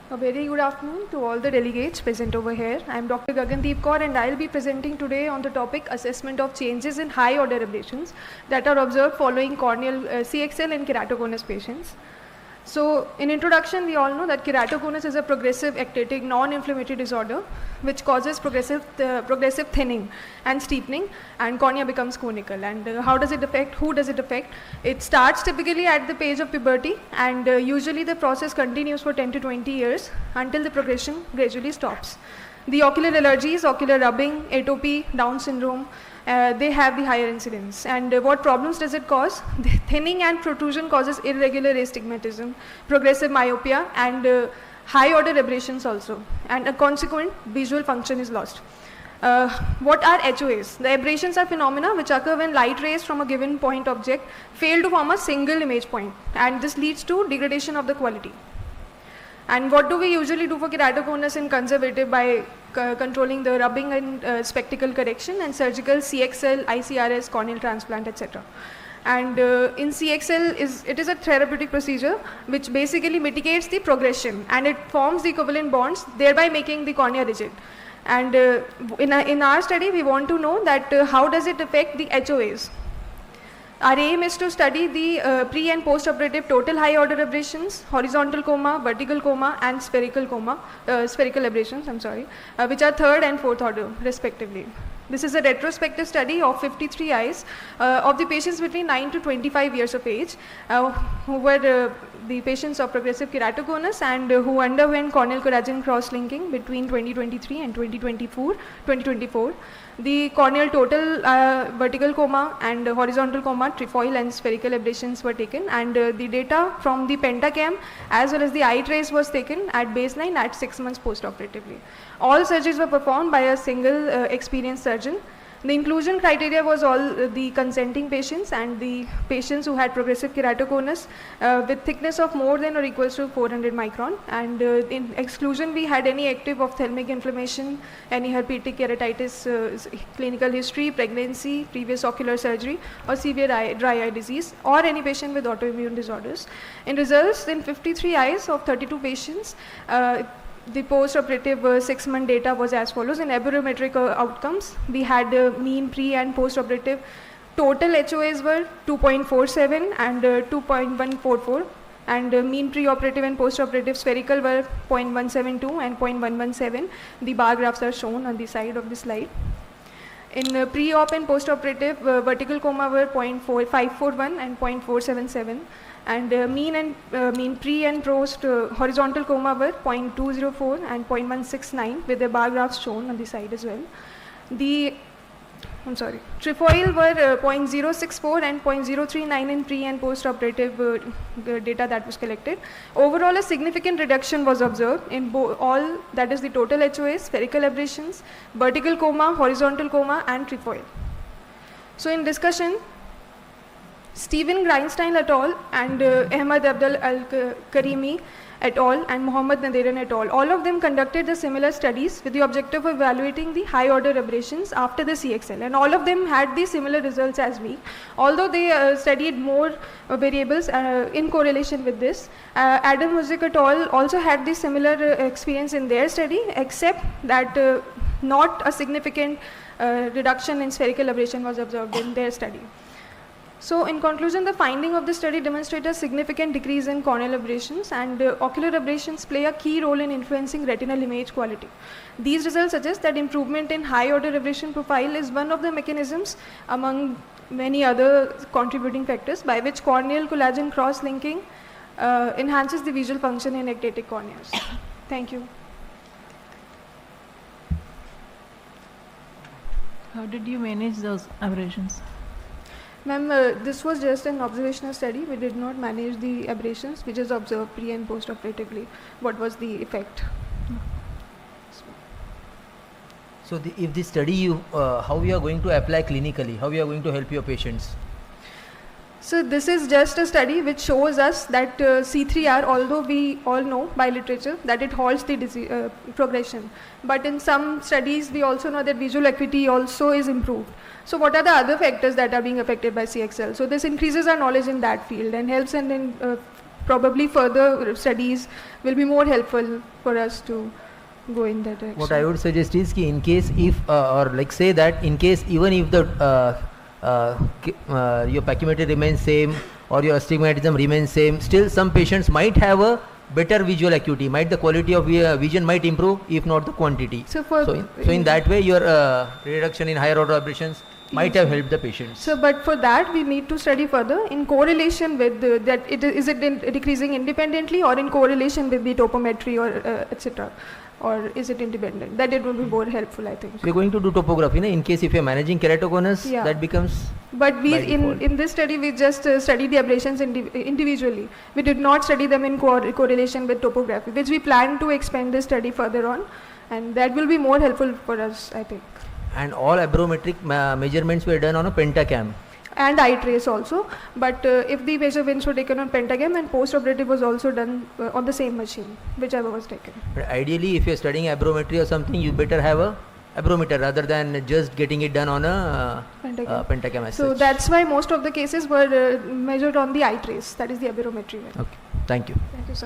A very good afternoon to all the delegates present over here. I am Dr. Gagandeep Kaur and I will be presenting today on the topic assessment of changes in high order abrasions that are observed following corneal CXL in keratoconus patients. So in introduction, we all know that keratoconus is a progressive ectatic non-inflammatory disorder which causes progressive thinning and steepening, and cornea becomes conical. And how does it affect? Who does it affect? It starts typically at the age of puberty, and usually the process continues for 10 to 20 years until the progression gradually stops. The ocular allergies, ocular rubbing, atopy, Down syndrome, they have the higher incidence. And what problems does it cause? The thinning and protrusion causes irregular astigmatism, progressive myopia, and high order aberrations also. And a consequent visual function is lost. What are HOAs? The aberrations are phenomena which occur when light rays from a given point object fail to form a single image point, and this leads to degradation of the quality. And what do we usually do for keratoconus in conservative? By controlling the rubbing and spectacle correction, and surgical CXL, ICRS, corneal transplant, etc. And in CXL, it is a therapeutic procedure which basically mitigates the progression, and it forms the equivalent bonds, thereby making the cornea rigid. And in our study, we want to know that how does it affect the HOAs. Our aim is to study the pre and post-operative total high order aberrations, horizontal coma, vertical coma, and spherical aberrations, which are third and fourth order respectively. This is a retrospective study of 53 eyes of the patients between 9 to 25 years of age who were the patients of progressive keratoconus and who underwent corneal collagen cross-linking between 2023 and 2024. The corneal total vertical coma and horizontal coma, trefoil and spherical aberrations were taken, and the data from the pentacam as well as the eye trace was taken at baseline at 6 months post-operatively. All surgeries were performed by a single experienced surgeon. The inclusion criteria was all the consenting patients and the patients who had progressive keratoconus with thickness of more than or equals to 400 micron. And in exclusion, we had any active ophthalmic inflammation, any herpetic keratitis, clinical history, pregnancy, previous ocular surgery, or severe dry eye disease, or any patient with autoimmune disorders. In results, in 53 eyes of 32 patients, the post-operative 6-month data was as follows. In aberrometric outcomes, we had mean pre and post-operative total HOAs were 2.47 and 2.144, and mean pre-operative and post-operative spherical were 0.172 and 0.117. The bar graphs are shown on the side of the slide. In pre-op and post-operative, vertical coma were 0.541 and 0.477. And mean pre and post horizontal coma were 0.204 and 0.169 with the bar graphs shown on the side as well. Trefoil were 0.064 and 0.039 in pre and post operative data that was collected. Overall, a significant reduction was observed in all, that is the total HOAs, spherical aberrations, vertical coma, horizontal coma, and trefoil. So in discussion, Stephen Greinstein et al. And Ahmad Abdul Al-Karimi et al. And Mohammad Naderan et al. All of them conducted the similar studies with the objective of evaluating the high order aberrations after the CXL, and all of them had the similar results as we, although they studied more variables in correlation with this. Adam Muzik et al. Also had the similar experience in their study, except that not a significant reduction in spherical aberration was observed in their study. So in conclusion, the finding of the study demonstrated a significant decrease in corneal aberrations, and ocular aberrations play a key role in influencing retinal image quality. These results suggest that improvement in high order aberration profile is one of the mechanisms among many other contributing factors by which corneal collagen cross-linking enhances the visual function in ectatic corneas. Thank you. How did you manage those aberrations? Ma'am, this was just an observational study. We did not manage the aberrations. We just observed pre and post operatively what was the effect. So if the study how you are going to apply clinically, how you are going to help your patients? So this is just a study which shows us that C3R, although we all know by literature that it halts the disease, progression, but in some studies we also know that visual acuity also is improved. So what are the other factors that are being affected by CXL? So this increases our knowledge in that field and helps in probably further studies will be more helpful for us to go in that direction. What I would suggest is ki in case if or like say that in case even if the your pachymetry remains same or your astigmatism remains same, still some patients might have a better visual acuity, might the quality of vision might improve if not the quantity. So In that way your reduction in higher order aberrations might have helped the patients. So, but for that we need to study further in correlation with that is it decreasing independently or in correlation with the topometry or etc. Or is it independent? That it will be more helpful, I think. We are going to do topography, in case if you are managing keratoconus, Yeah. that becomes. But we by default. in this study we just studied the aberrations individually. We did not study them in correlation with topography, which we plan to expand this study further on, and that will be more helpful for us, I think. And all aberrometric measurements were done on a pentacam. And eye trace also, but if the measurements were taken on pentacam, and post-operative was also done on the same machine, whichever was taken. But ideally, if you are studying aberrometry or something, you better have a aberrometer rather than just getting it done on a pentacam as So such. that's why most of the cases were measured on the eye trace, that is the aberrometry. Okay, thank you.